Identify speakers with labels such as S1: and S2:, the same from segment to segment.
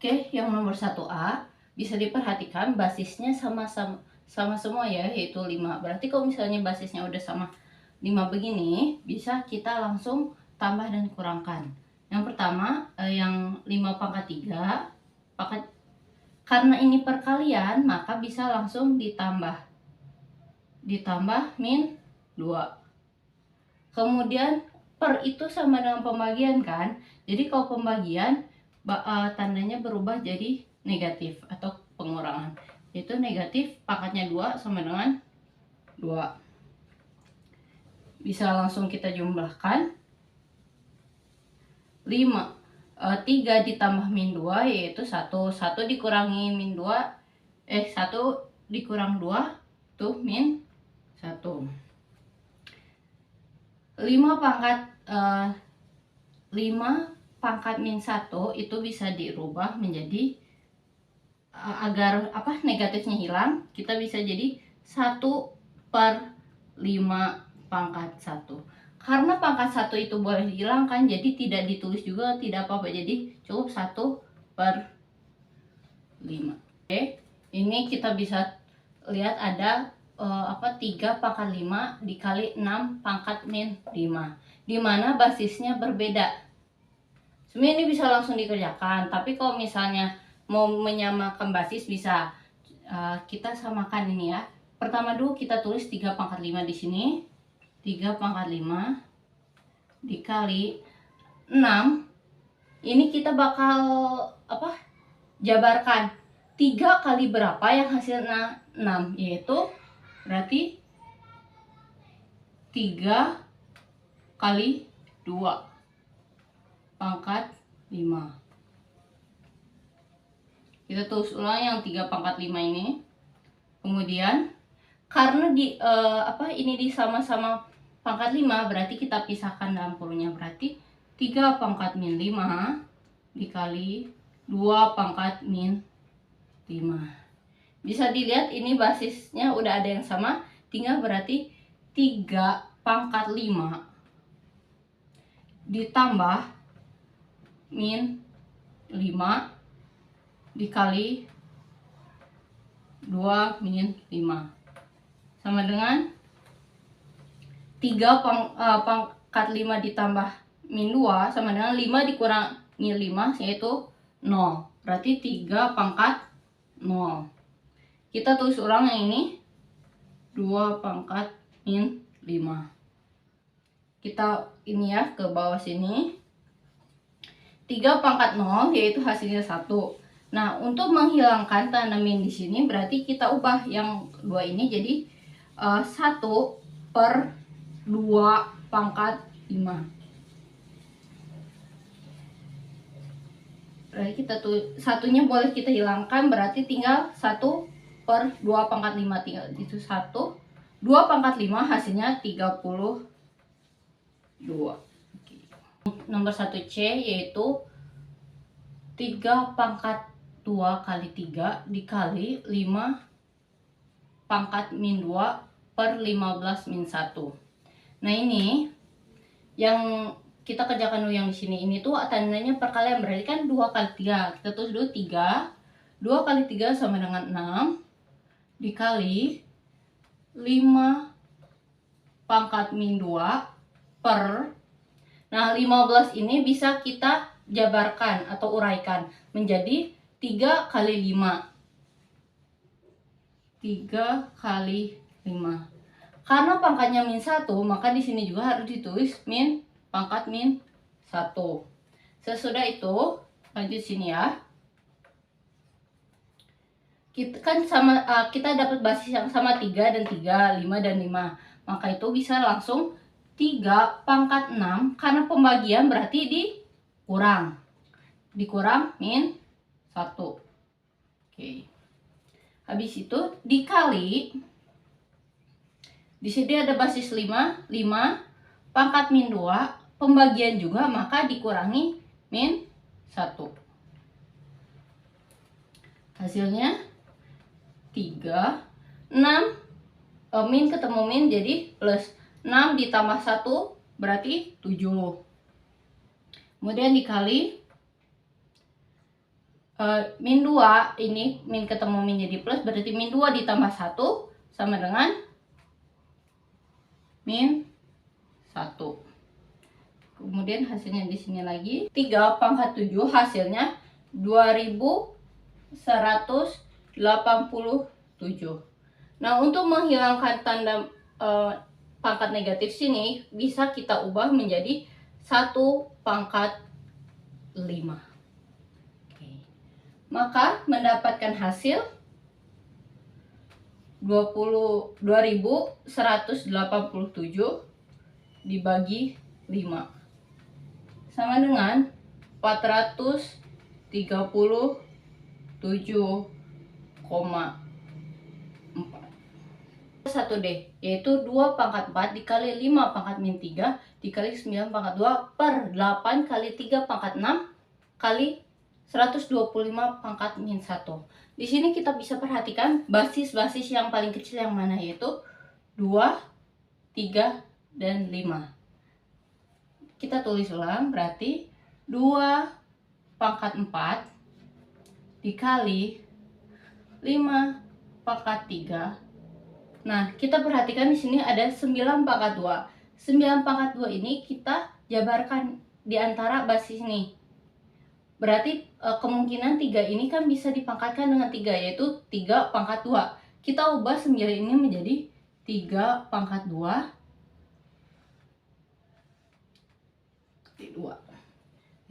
S1: Oke, yang nomor 1A bisa diperhatikan basisnya sama semua ya, yaitu 5. Berarti kalau misalnya basisnya udah sama 5 begini, bisa kita langsung tambah dan kurangkan. Yang pertama, yang 5 pangkat 3, karena ini perkalian, maka bisa langsung ditambah min 2. Kemudian per itu sama dengan pembagian kan, jadi kalau pembagian tandanya berubah jadi negatif atau pengurangan, yaitu negatif pangkatnya 2 sama dengan 2. Bisa langsung kita jumlahkan. 3 ditambah min 2 yaitu 1. 1 dikurangi min 2, 1 dikurang 2 tuh min 1. 5 pangkat min 1 itu bisa dirubah menjadi agar negatifnya hilang, kita bisa jadi 1/5 pangkat 1. Karena pangkat 1 itu boleh dihilangkan, jadi tidak ditulis juga tidak apa-apa, jadi cukup 1/5. Oke, ini kita bisa lihat ada 3 pangkat 5 dikali 6 pangkat min 5, dimana basisnya berbeda. Sebenarnya ini bisa langsung dikerjakan, tapi kalau misalnya mau menyamakan basis bisa kita samakan ini ya. Pertama dulu kita tulis 3 pangkat 5 di sini. 3 pangkat 5 dikali 6. Ini kita bakal jabarkan 3 kali berapa yang hasilnya 6, yaitu berarti 3 kali 2 pangkat 5. Kita tulis ulang yang 3 pangkat 5 ini. Kemudian karena ini di sama-sama pangkat 5, berarti kita pisahkan dalam kurungnya, berarti 3 pangkat min 5 dikali 2 pangkat min 5. Bisa dilihat ini basisnya udah ada yang sama, tinggal berarti 3 pangkat 5 ditambah min 5 dikali 2 min 5 sama dengan 3 pangkat 5 ditambah min 2 sama dengan 5 dikurangi 5 yaitu 0. Berarti 3 pangkat 0. Kita tulis ulang yang ini 2 pangkat min 5. Kita ini ya ke bawah sini. 3 pangkat 0 yaitu hasilnya 1. Nah, untuk menghilangkan tanda min di sini berarti kita ubah yang 2 ini jadi 1/2 pangkat 5. Berarti kita tuh satunya boleh kita hilangkan, berarti tinggal 1/2 pangkat 5, tinggal itu 1. 2 pangkat 5 hasilnya 32. Oke. Nomor 1C yaitu 3 pangkat 2 kali 3 dikali 5 pangkat min 2 per 15 min 1. Nah, ini yang kita kerjakan dulu yang di sini. Ini tuh tandanya perkalian, berarti kan 2 kali 3. Kita tulis dulu 3. 2 kali 3 sama dengan 6 dikali 5 pangkat min 2 per. Nah, 15 ini bisa kita jabarkan atau uraikan menjadi 3 kali 5. 3 kali 5. Karena pangkatnya min 1, maka di sini juga harus ditulis pangkat min 1. Sesudah itu, lanjut sini ya. Kita dapat basis yang sama 3 dan 3, 5 dan 5. Maka itu bisa langsung 3 pangkat 6, karena pembagian berarti dikurang min 1. Oke. Habis itu dikali, di sini ada basis 5 pangkat min 2, pembagian juga, maka dikurangi min 1. Hasilnya 3, 6, min ketemu min jadi plus. 6 ditambah 1 berarti 7. Kemudian dikali min 2 ini min ketemu min jadi plus, berarti min 2 ditambah 1 sama dengan min 1. Kemudian hasilnya di sini lagi 3 pangkat 7 hasilnya 2187. Nah, untuk menghilangkan tanda pangkat negatif sini bisa kita ubah menjadi 1 pangkat 5. Maka mendapatkan hasil 2187 dibagi 5 sama dengan 437,4. 1D, yaitu 2 pangkat 4 dikali 5 pangkat min 3 dikali 9 pangkat 2 per 8 kali 3 pangkat 6 kali 125 pangkat min 1. Di sini kita bisa perhatikan basis-basis yang paling kecil yang mana, yaitu 2, 3, dan 5. Kita tulis ulang, berarti 2 pangkat 4 dikali 5 pangkat 3. Nah, kita perhatikan di sini ada 9 pangkat 2. 9 pangkat 2 ini kita jabarkan di antara basis ini. Berarti kemungkinan 3 ini kan bisa dipangkatkan dengan 3, yaitu 3 pangkat 2. Kita ubah 9 ini menjadi 3 pangkat 2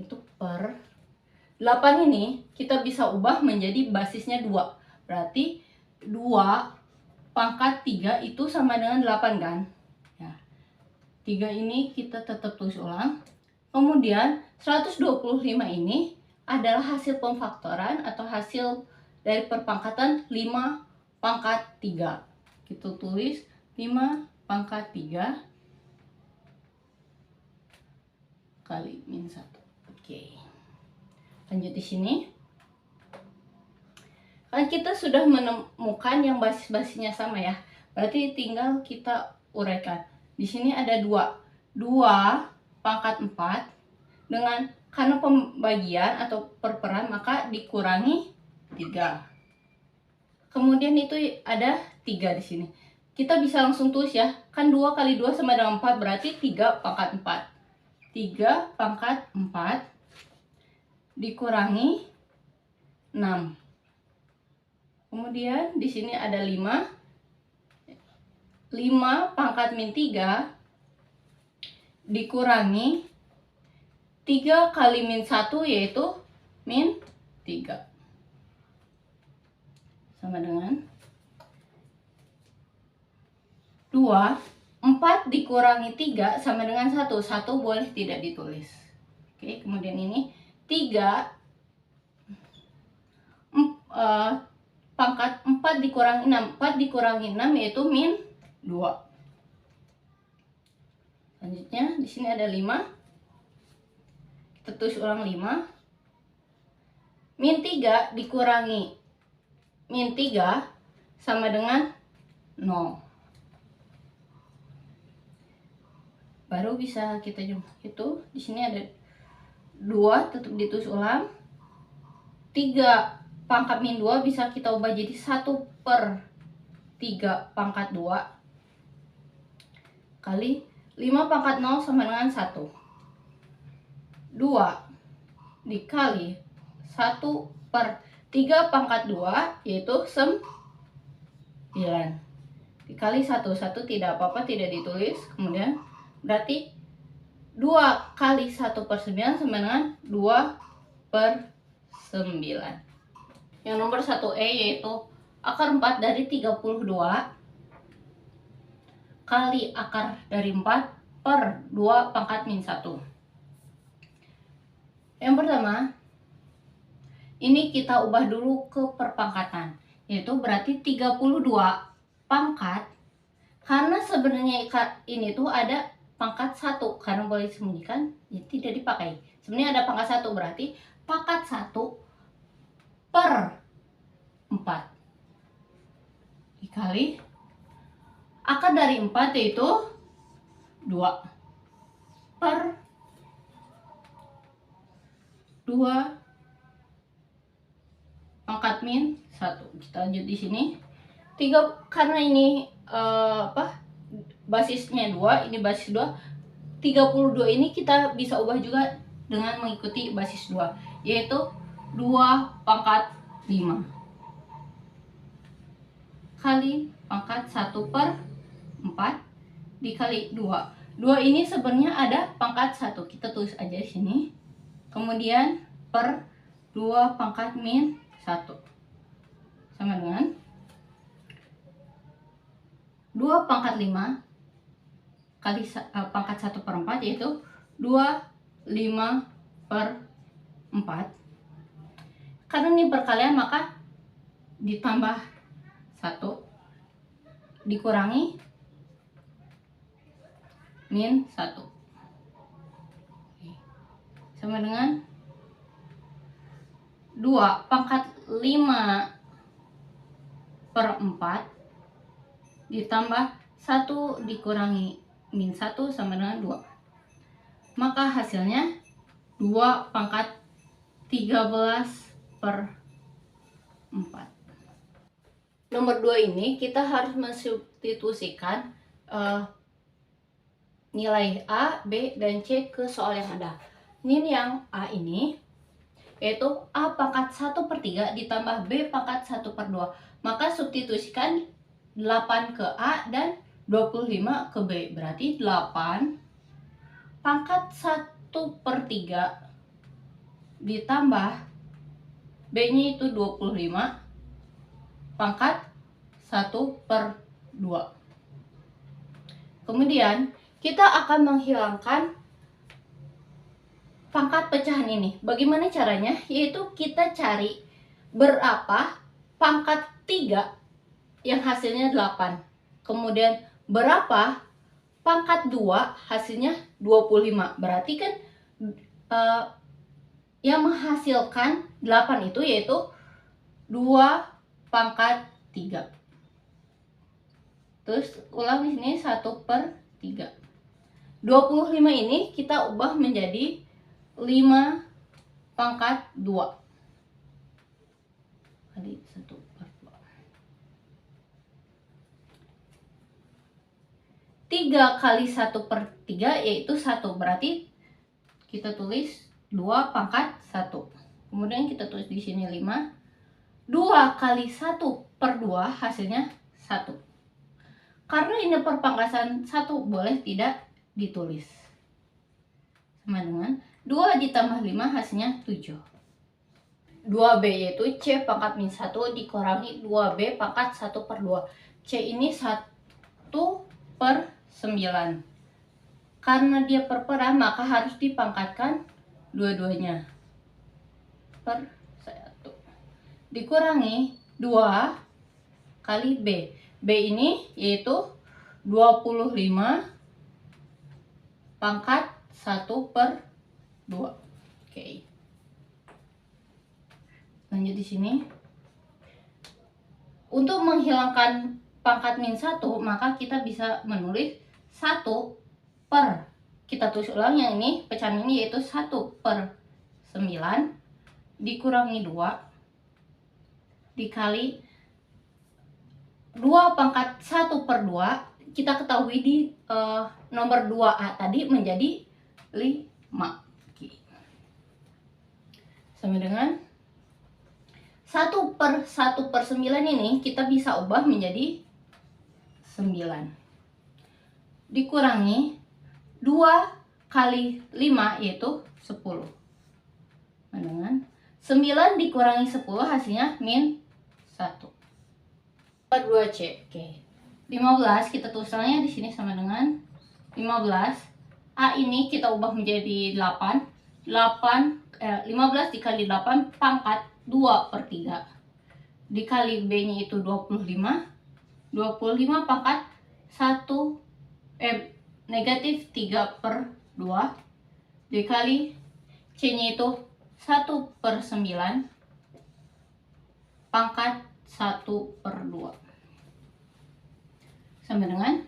S1: itu per 8 ini kita bisa ubah menjadi basisnya 2. Berarti 2 pangkat 3 itu sama dengan 8 kan? Ya. 3 ini kita tetap tulis ulang. Kemudian 125 ini adalah hasil pemfaktoran atau hasil dari perpangkatan 5 pangkat 3. Kita tulis 5 pangkat 3 kali min 1. Oke. Lanjut di sini. Kan kita sudah menemukan yang basis-basisnya sama ya. Berarti tinggal kita uraikan. Di sini ada 2 pangkat 4 dengan karena pembagian atau perperan maka dikurangi 3. Kemudian itu ada 3 di sini. Kita bisa langsung tulis ya. Kan 2 kali 2 sama dengan 4, berarti 3 pangkat 4. 3 pangkat 4 dikurangi 6. Kemudian di sini ada 5. 5 pangkat min 3 dikurangi 3 kali min 1, yaitu min 3. Sama dengan 2. 4 dikurangi 3 sama dengan 1. 1 boleh tidak ditulis. Oke, kemudian ini 3 pangkat 4 dikurangi 6. 4 dikurangi 6 yaitu min 2. Selanjutnya di sini ada 5. Kita tulis ulang 5. Min 3 dikurangi min 3 sama dengan 0. Baru bisa kita hitung. Di sini ada 2, tetap ditulis ulang. 3 pangkat min 2 bisa kita ubah jadi 1 per 3 pangkat 2 kali 5 pangkat 0 sama dengan 1. 2 dikali 1 per 3 pangkat 2 yaitu 9. Dikali 1. 1 tidak apa-apa, tidak ditulis. Kemudian berarti 2 kali 1 per 9 sama dengan 2 per 9. Yang nomor 1E yaitu akar 4 dari 32 kali akar dari 4 per 2 pangkat min 1. Yang pertama, ini kita ubah dulu ke perpangkatan, yaitu berarti 32 pangkat, karena sebenarnya ini tuh ada pangkat 1, karena boleh disembunyikan, ya tidak dipakai. Sebenarnya ada pangkat 1, berarti pangkat 1 per 4 dikali akar dari 4 yaitu 2 per 2 pangkat min 1. Kita lanjut di sini. 3 karena ini basisnya 2, ini basis 2. 32 ini kita bisa ubah juga dengan mengikuti basis 2, yaitu 2 pangkat 5 kali pangkat 1/4 dikali 2. 2 ini sebenarnya ada pangkat 1. Kita tulis aja di sini. Kemudian per 2 pangkat min 1 sama dengan 2 pangkat 5 kali pangkat 1/4, yaitu 25/4. Karena ini perkalian maka ditambah 1 dikurangi min 1 sama dengan 2 pangkat 5/4 ditambah 1 dikurangi min 1 sama dengan 2. Maka hasilnya 2 pangkat 13/4. Nomor 2 ini kita harus mensubstitusikan nilai A, B, dan C ke soal yang ada. Ini yang A ini, yaitu A pangkat 1/3 ditambah B pangkat 1/2. Maka substitusikan 8 ke A dan 25 ke B. Berarti 8 pangkat 1/3 ditambah B-nya itu 25 pangkat 1/2. Kemudian kita akan menghilangkan pangkat pecahan ini. Bagaimana caranya? Yaitu kita cari berapa pangkat 3 yang hasilnya 8. Kemudian berapa pangkat 2 hasilnya 25. Berarti kan yang menghasilkan 8 itu yaitu 2 pangkat 3. Terus ulang di sini 1/3. 25 ini kita ubah menjadi 5 pangkat 2 kali 1/2. 3 kali 1/3 yaitu 1. Berarti kita tulis 2 pangkat 1. Kemudian kita tulis di sini 5. 2 kali 1/2 hasilnya 1. Karena ini perpangkasan 1 boleh tidak ditulis. Sama dengan 2 ditambah 5 hasilnya 7. 2B yaitu C pangkat min 1 dikurangi 2B pangkat 1/2. C ini 1/9. Karena dia perperan maka harus dipangkatkan dua-duanya per 1. Dikurangi 2 kali B. B ini yaitu 25 pangkat 1/2. Oke. Lanjut di sini. Untuk menghilangkan pangkat min 1, maka kita bisa menulis 1 per, kita tulis ulang yang ini, pecahan ini yaitu 1/9 dikurangi 2 dikali 2 pangkat 1/2. Kita ketahui di nomor 2A tadi menjadi 5. Sama dengan 1/1/9 ini kita bisa ubah menjadi 9. Dikurangi 2 kali 5 yaitu 10. Dengan 9 dikurangi 10 hasilnya min 1. 2C. Oke. 15 kita tulisannya di sini sama dengan 15. A ini kita ubah menjadi 8. 15 dikali 8 pangkat 2/3. Dikali B-nya itu 25. 25 pangkat negatif 3/2 dikali C-nya itu 1/9 pangkat 1/2 sama dengan,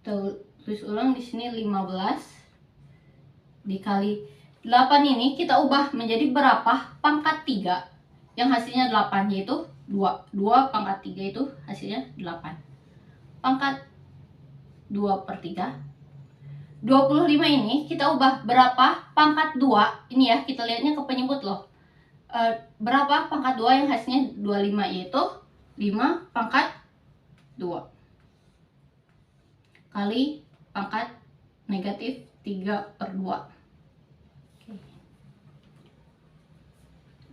S1: kita tulis ulang di sini 15 dikali 8 ini kita ubah menjadi berapa pangkat 3 yang hasilnya 8, yaitu 2. 2 pangkat 3 itu hasilnya 8. Pangkat 2 per 3. 25 ini kita ubah berapa pangkat 2. Ini ya, kita lihatnya ke penyebut loh. Berapa pangkat 2 yang hasilnya 25, yaitu 5 pangkat 2 kali pangkat negatif 3 per 2.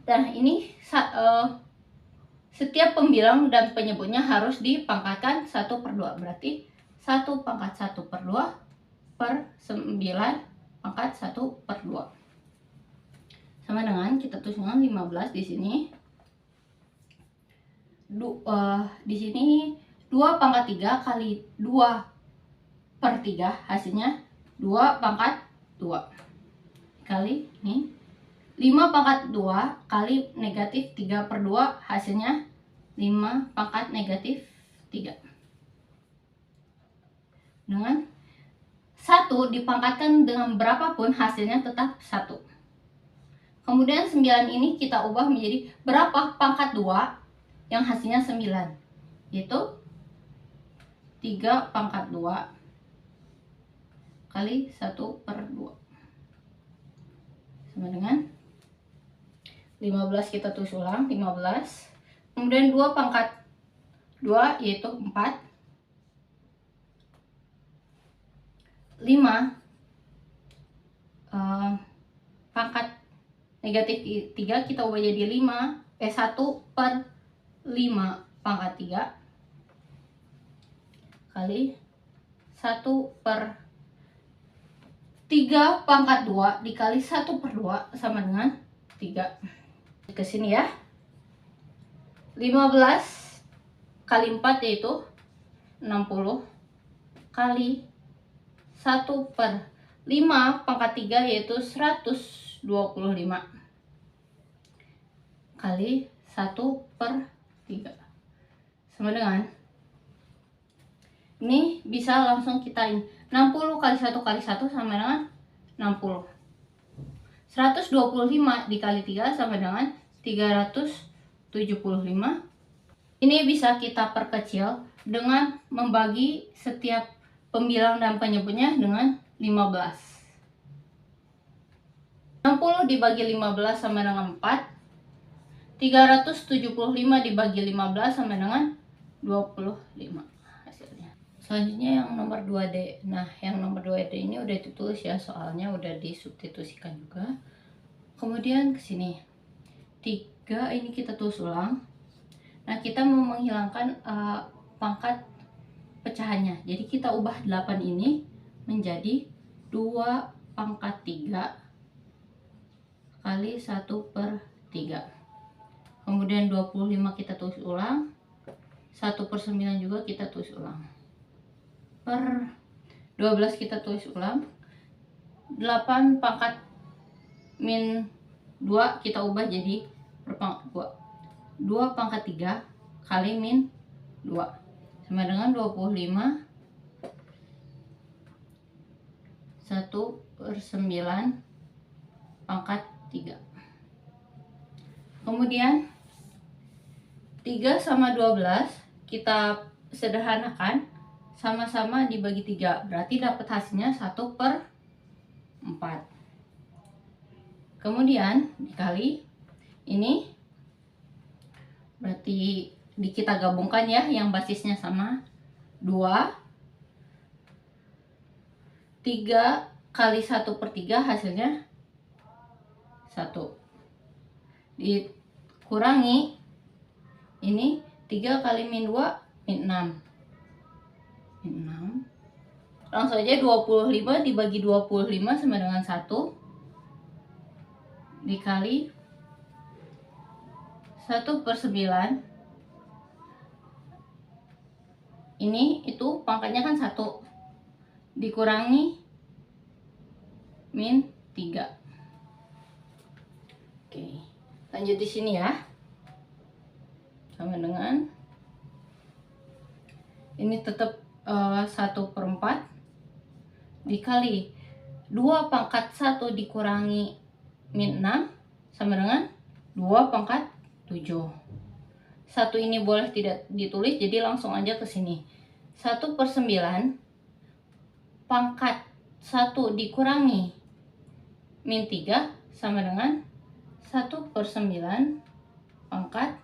S1: Nah, ini setiap pembilang dan penyebutnya harus dipangkatkan 1 per 2. Berarti 1 pangkat 1 per 2 per 9 pangkat 1 per 2. Sama dengan kita tulis dengan 15 di sini. Di sini 2 pangkat 3 kali 2 per 3 hasilnya 2 pangkat 2 kali ini 5 pangkat 2 kali negatif 3 per 2 hasilnya 5 pangkat negatif 3. Dengan 1 dipangkatkan dengan berapapun hasilnya tetap 1. Kemudian 9 ini kita ubah menjadi berapa pangkat 2 yang hasilnya 9, yaitu 3 pangkat 2 kali 1 per 2 sama dengan 15. Kita tulis ulang 15. Kemudian 2 pangkat 2 yaitu 4. 5 pangkat negatif 3 kita ubah jadi 1 per 5 pangkat 3 kali 1 per 3 pangkat 2 dikali 1 per 2 sama dengan 3. Ke sini ya. 15 kali 4 yaitu 60 kali 1 per 5 pangkat 3 yaitu 125 kali 1 per 3 sama dengan, ini bisa langsung kita ini 60 kali 1 kali 1 sama dengan 60. 125 dikali 3 sama dengan 375. Ini bisa kita perkecil dengan membagi setiap pembilang dan penyebutnya dengan 15. 60 dibagi 15 sama dengan 4. 375 dibagi 15 sama dengan 25 hasilnya. Selanjutnya yang nomor 2D. Nah, yang nomor 2D ini udah ditulis ya, soalnya udah disubstitusikan juga. Kemudian ke sini 3 ini kita tulis ulang. Nah, kita mau menghilangkan pangkat pecahannya. Jadi kita ubah 8 ini menjadi 2 pangkat 3 kali 1 per 3. Kemudian 25 kita tulis ulang. 1 per 9 juga kita tulis ulang. Per 12 kita tulis ulang. 8 pangkat min 2 kita ubah jadi per pangkat 2. 2 pangkat 3 kali min 2 sama dengan 25. 1 per 9 pangkat 3. Kemudian 3 sama 12 kita sederhanakan, sama-sama dibagi 3. Berarti dapat hasilnya 1 per 4. Kemudian dikali ini, berarti kita gabungkan ya, yang basisnya sama 2. 3 kali 1 per 3 hasilnya 1. Dikurangi ini 3 kali min 2 min 6. Langsung aja 25 dibagi 25 sama dengan 1 dikali 1 per 9. Ini itu pangkatnya kan 1 dikurangi min 3. Oke, lanjut di sini ya. Sama dengan ini tetap 1 per 4 dikali 2 pangkat 1 dikurangi min 6 sama dengan 2 pangkat 7. 1 ini boleh tidak ditulis, jadi langsung aja ke sini. 1/9 pangkat 1 dikurangi min 3 sama dengan 1/9 pangkat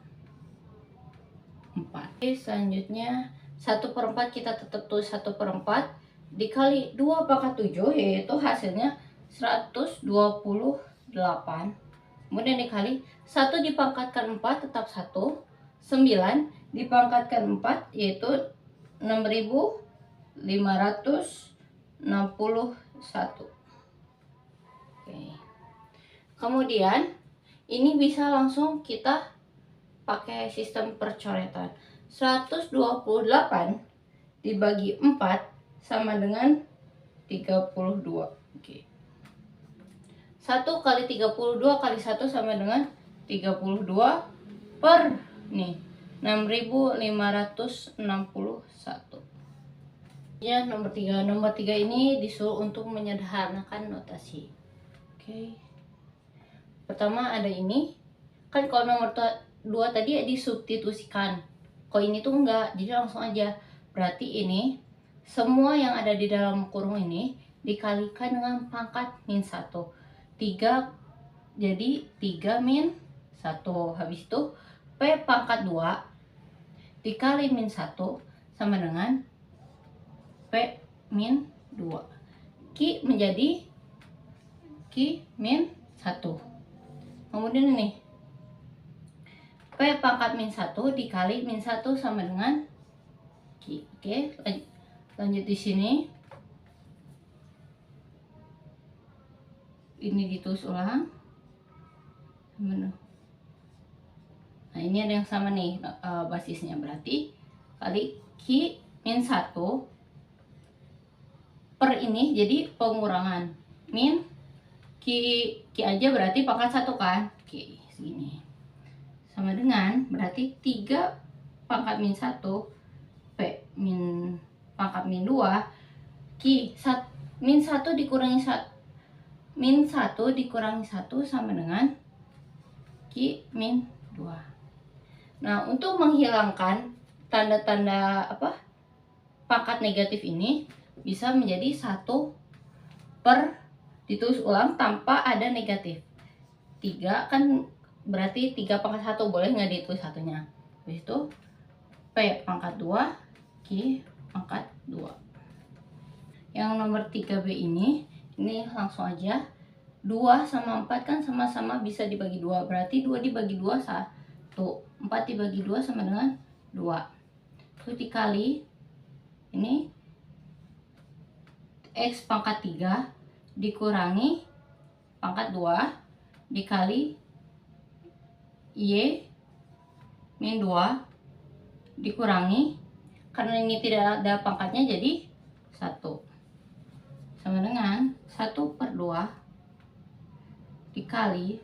S1: 4. Oke, selanjutnya 1/4 kita tetap tulis 1/4 dikali 2 pangkat 7, yaitu hasilnya 128. Kemudian dikali 1 dipangkatkan 4 tetap 1, 9 dipangkatkan 4 yaitu 6561. Oke. Kemudian ini bisa langsung kita pakai sistem percoretan. 128 dibagi 4 sama dengan 32. Oke. 1 kali 32 kali 1 sama dengan 32 per nih 6561. Ya, nomor 3. Nomor 3 ini disuruh untuk menyederhanakan notasi. Oke. Pertama ada ini. Kan kalau nomor 2 tadi disubstitusikan. Kalau ini tuh enggak, jadi langsung aja. Berarti ini semua yang ada di dalam kurung ini dikalikan dengan pangkat min 1. 3 jadi 3 min 1. Habis itu P pangkat 2 dikali min 1 sama dengan P min 2. Q menjadi Q min 1. Kemudian ini P pangkat min 1 dikali min 1 sama dengan Q. Oke, lanjut di sini. Ini ditulis ulang. Nah, ini ada yang sama nih basisnya, berarti kali Q min 1 per ini jadi pengurangan min Q aja berarti pangkat 1 kan. Oke, segini. Sama dengan berarti 3 pangkat min 1 P min pangkat min 2 Q min 1 dikurangi 1 min 1 dikurangi 1 sama dengan Q min 2. Nah, untuk menghilangkan tanda-tanda pangkat negatif ini bisa menjadi 1 per ditulis ulang tanpa ada negatif. 3 kan berarti 3 pangkat 1, boleh nggak ditulis satunya. Habis itu P pangkat 2 Q pangkat 2. Yang nomor 3B ini langsung aja. 2 sama 4 kan sama-sama bisa dibagi 2. Berarti 2 dibagi 2 1. 4 dibagi 2 sama dengan 2. Terus dikali ini X pangkat 3 dikurangi pangkat 2 dikali Y min 2 dikurangi, karena ini tidak ada pangkatnya jadi 1 sama dengan 1/2 dikali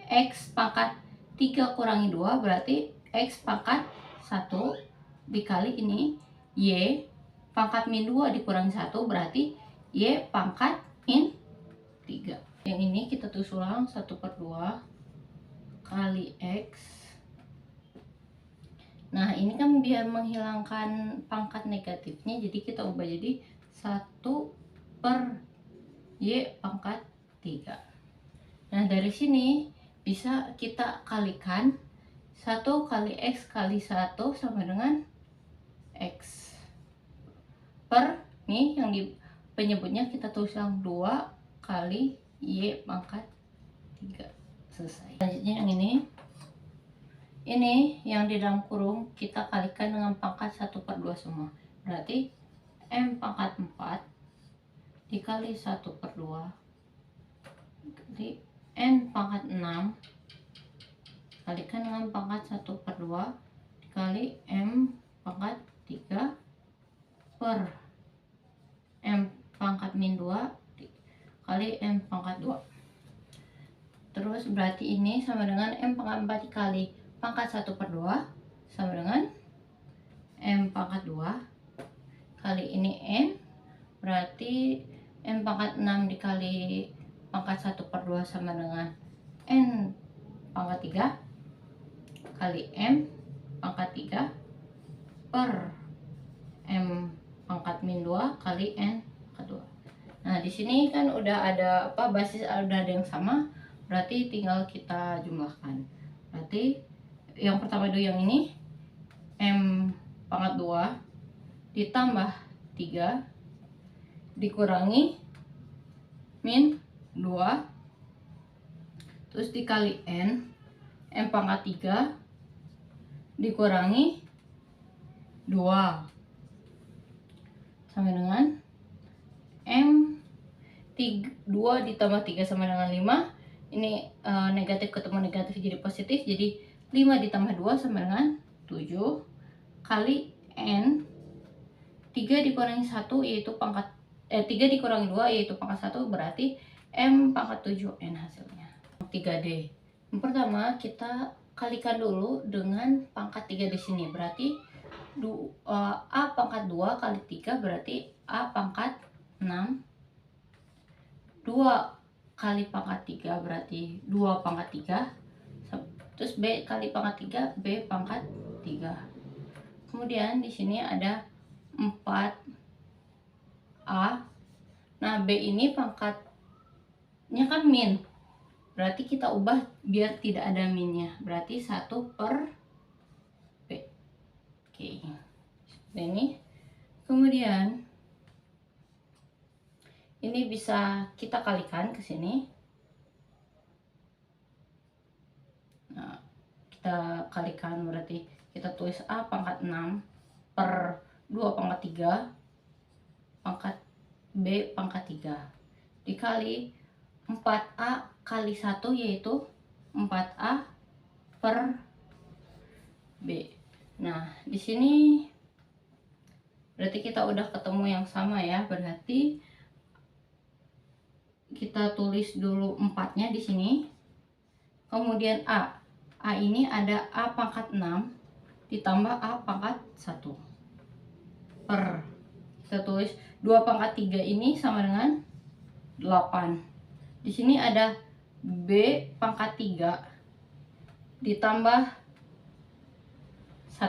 S1: X pangkat 3 kurangi 2 berarti X pangkat 1 dikali ini Y pangkat min 2 dikurangi 1 berarti Y pangkat min 3. Yang ini kita tulis ulang 1/2 kali X. Nah, ini kan biar menghilangkan pangkat negatifnya, jadi kita ubah jadi 1 per Y pangkat 3. Nah, dari sini bisa kita kalikan 1 kali X kali 1 sama dengan X per nih yang di penyebutnya kita tulis yang 2 kali Y pangkat 3. Selesai. Selanjutnya yang ini yang di dalam kurung kita kalikan dengan pangkat 1/2 semua. Berarti M pangkat 4 dikali 1/2 dikali N pangkat 6 kalikan dengan pangkat 1/2 dikali M pangkat 3 per M pangkat min 2 kali M pangkat 2. Terus berarti ini sama dengan M pangkat 4 dikali pangkat 1/2 sama dengan M pangkat 2 kali ini N, berarti N pangkat 6 dikali pangkat 1 per 2 sama dengan N pangkat 3 kali M pangkat 3 per M pangkat min 2 kali N pangkat 2. Nah, di sini kan udah ada basis udah ada yang sama, berarti tinggal kita jumlahkan. Berarti yang pertama dulu yang ini M pangkat 2 ditambah 3 dikurangi min 2 terus dikali N pangkat 3 dikurangi 2 sama dengan M 2 ditambah 3 sama dengan 5. Ini negatif ketemu negatif jadi positif, jadi 5 ditambah 2 sama dengan 7 kali N 3 dikurangi 1 yaitu pangkat 3 dikurangi 2 yaitu pangkat 1, berarti M pangkat 7N hasilnya. 3D. Yang pertama kita kalikan dulu dengan pangkat 3 di sini, berarti A pangkat 2 kali 3 berarti A pangkat 6. 2 kali pangkat 3 berarti 2 pangkat 3. Terus B kali pangkat 3, B pangkat 3. Kemudian di sini ada 4A. Nah, B ini pangkatnya kan min. Berarti kita ubah biar tidak ada minnya. Berarti 1 per B. Oke. Dan ini kemudian ini bisa kita kalikan ke sini. Nah, kita kalikan berarti kita tulis A pangkat 6 per 2 pangkat 3 pangkat B pangkat 3 dikali 4A kali 1 yaitu 4A per B. Nah, di sini berarti kita udah ketemu yang sama ya. Berarti kita tulis dulu 4-nya di sini. Kemudian A. A ini ada A pangkat 6 ditambah A pangkat 1 per, kita tulis 2 pangkat 3 ini sama dengan 8. Di sini ada B pangkat 3 ditambah 1.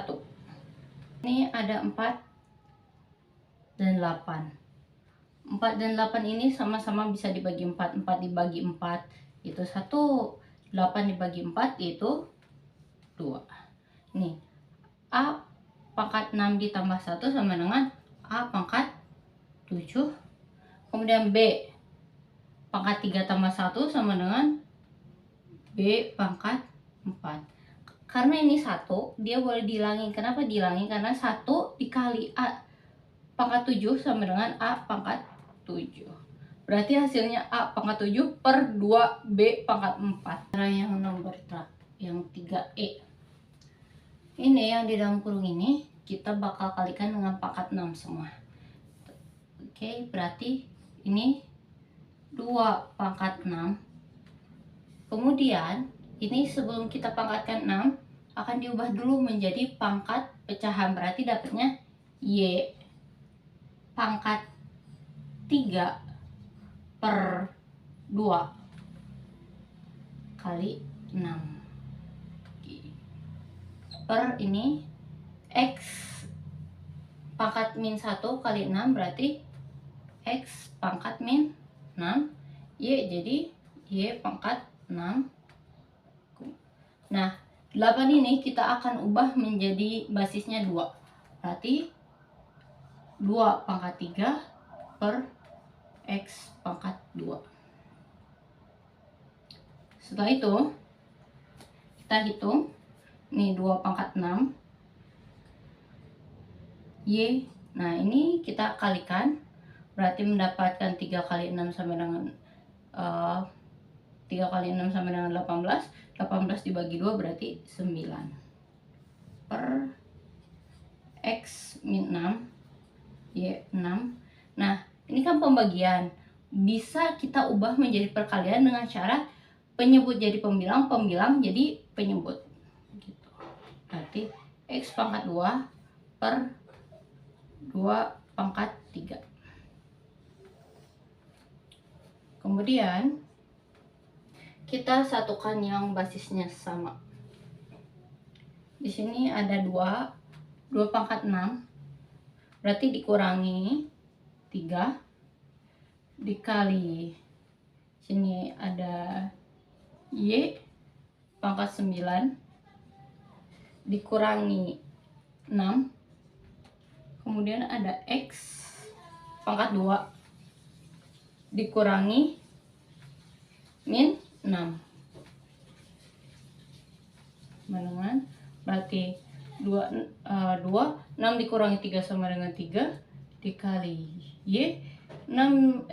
S1: Ini ada 4 dan 8. 4 dan 8 ini sama-sama bisa dibagi 4. 4 dibagi 4 itu 1. 8 dibagi 4 yaitu 2. Nih, A pangkat 6 ditambah 1 sama dengan A pangkat 7. Kemudian B pangkat 3 tambah 1 sama dengan B pangkat 4. Karena ini 1, dia boleh dihilangin. Kenapa dihilangin? Karena 1 dikali A pangkat 7 sama dengan A pangkat 7. Berarti hasilnya A pangkat 7 per 2B pangkat 4. Cara yang nomor yang 3E. Ini yang di dalam kurung ini kita bakal kalikan dengan pangkat 6 semua. Oke, berarti ini 2 pangkat 6. Kemudian ini sebelum kita pangkatkan 6 akan diubah dulu menjadi pangkat pecahan. Berarti dapatnya Y pangkat 3 per 2 kali 6 per ini X pangkat min 1 kali 6 berarti X pangkat min 6. Y jadi Y pangkat 6. Nah, 8 ini kita akan ubah menjadi basisnya 2. Berarti 2 pangkat 3 per X pangkat 2. Setelah itu kita hitung. Ini 2 pangkat 6 Y. Nah, ini kita kalikan. Berarti mendapatkan 3 kali 6 sama dengan 3 kali 6 sama dengan 18. 18 dibagi 2 berarti 9 per X min 6 Y 6. Nah, ini kan pembagian. Bisa kita ubah menjadi perkalian dengan cara penyebut jadi pembilang, pembilang jadi penyebut. Gitu. Berarti X pangkat 2 per 2 pangkat 3. Kemudian kita satukan yang basisnya sama. Di sini ada 2 pangkat 6, berarti dikurangi 3 dikali sini ada Y pangkat 9 dikurangi 6, kemudian ada X pangkat 2 dikurangi min 6. Dengan berarti 6 dikurangi 3 sama dengan 3 dikali Y 9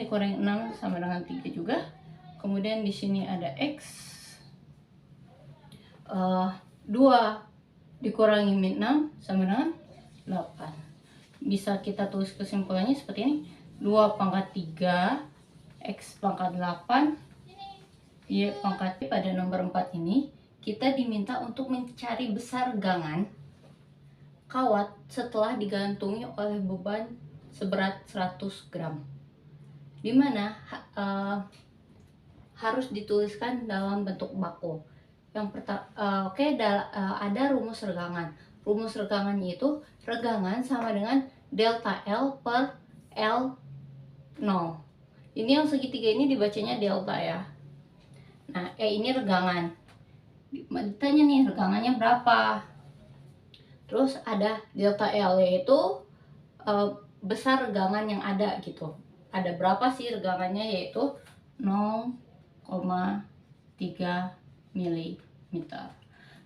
S1: dikurangi 6 sama dengan 3 juga. Kemudian di sini ada X 2 dikurangi min 6 sama dengan 8. Bisa kita tulis kesimpulannya seperti ini. 2 pangkat 3 X pangkat 8 Y pangkat. Pada nomor 4 ini kita diminta untuk mencari besar gangan kawat setelah digantungi oleh beban seberat 100 gram, dimana harus dituliskan dalam bentuk baku. Yang pertama, ada rumus regangan. Rumus regangannya itu regangan sama dengan delta L per L0. Ini yang segitiga ini dibacanya delta ya. Nah, ini regangan. Ditanya nih regangannya berapa. Terus ada delta L, yaitu besar regangan yang ada gitu. Ada berapa sih regangannya, yaitu 0,3 mm.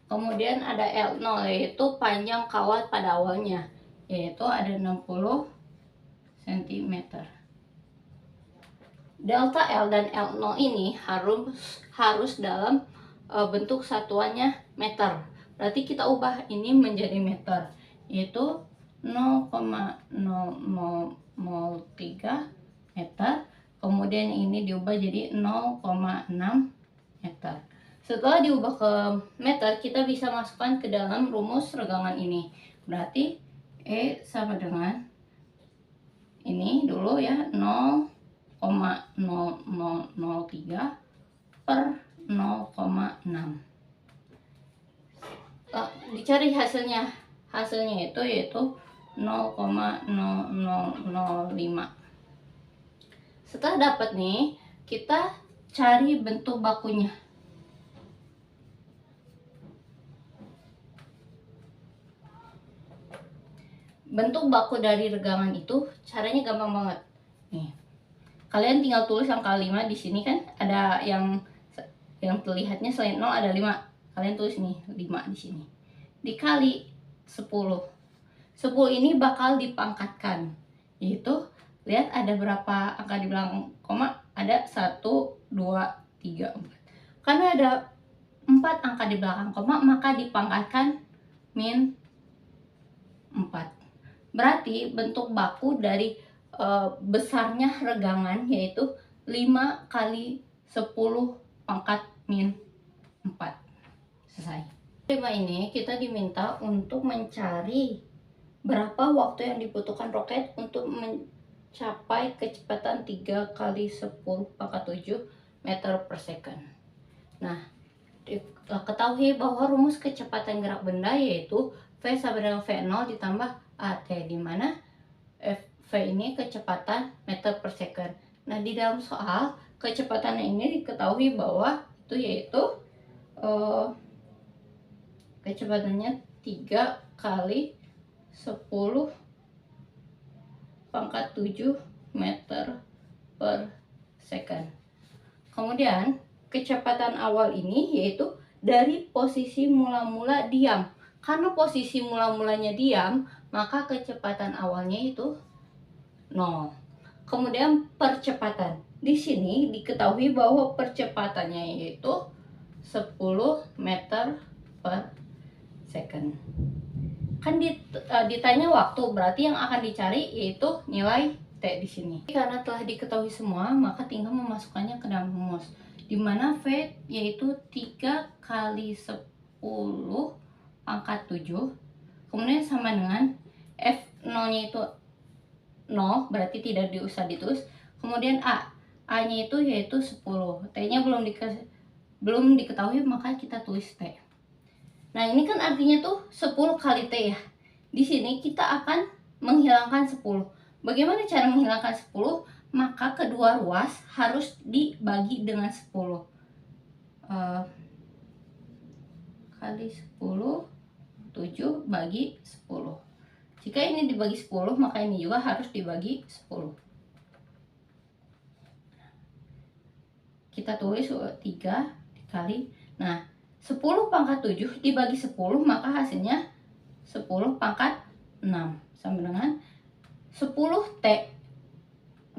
S1: Kemudian ada L0, yaitu panjang kawat pada awalnya, yaitu ada 60 cm. Delta L dan L0 ini harus dalam bentuk satuannya meter. Berarti kita ubah ini menjadi meter, yaitu 0,0003 meter. Kemudian ini diubah jadi 0,6 meter. Setelah diubah ke meter, kita bisa masukkan ke dalam rumus regangan ini. Berarti E sama dengan ini dulu ya, 0,0003 per 0,6. Dicari hasilnya itu yaitu 0,0005. Setelah dapat nih, kita cari bentuk bakunya. Bentuk baku dari regangan itu caranya gampang banget. Nih, kalian tinggal tulis angka 5 di sini kan, ada yang terlihatnya selain 0 ada 5. Kalian tulis nih 5 di sini. Dikali 10. 10 ini bakal dipangkatkan. Yaitu lihat ada berapa angka di belakang koma? Ada 1 2 3 4. Karena ada 4 angka di belakang koma, maka dipangkatkan min 4. Berarti bentuk baku dari besarnya regangan yaitu 5 kali 10 pangkat min 4. Selesai. 5 ini kita diminta untuk mencari berapa waktu yang dibutuhkan roket untuk mencapai kecepatan 3 kali 10 pangkat 7 meter per second. Nah, ketahui bahwa rumus kecepatan gerak benda yaitu V sama dengan V0 ditambah AT, di mana V ini kecepatan meter per second. Nah, di dalam soal kecepatannya ini diketahui bahwa itu yaitu kecepatannya 3 kali 10 pangkat 7 meter per second. Kemudian kecepatan awal ini yaitu dari posisi mula-mula diam. Karena posisi mula-mulanya diam, maka kecepatan awalnya itu 0. Kemudian percepatan. Di sini diketahui bahwa percepatannya yaitu 10 meter per second. Kan ditanya waktu, berarti yang akan dicari yaitu nilai T di sini. Karena telah diketahui semua, maka tinggal memasukkannya ke dalam rumus. Di mana V yaitu 3 kali 10 pangkat 7. Kemudian sama dengan F0-nya itu 0, berarti tidak usah ditulis. Kemudian A A-nya itu yaitu 10. T-nya belum diketahui, maka kita tulis T. Nah, ini kan artinya tuh 10 kali T ya. Di sini kita akan menghilangkan 10. Bagaimana cara menghilangkan 10? Maka kedua ruas harus dibagi dengan 10. Kali 10, 7 bagi 10. Jika ini dibagi 10, maka ini juga harus dibagi 10. Kita tulis 3 dikali. Nah, 10 pangkat 7 dibagi 10, maka hasilnya 10 pangkat 6. Sama dengan 10 T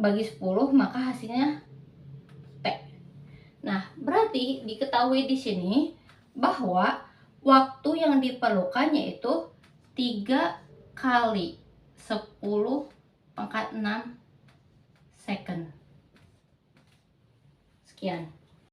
S1: bagi 10, maka hasilnya T. Nah, berarti diketahui di sini bahwa waktu yang diperlukan yaitu 3 kali 10 pangkat 6 second. Sekian.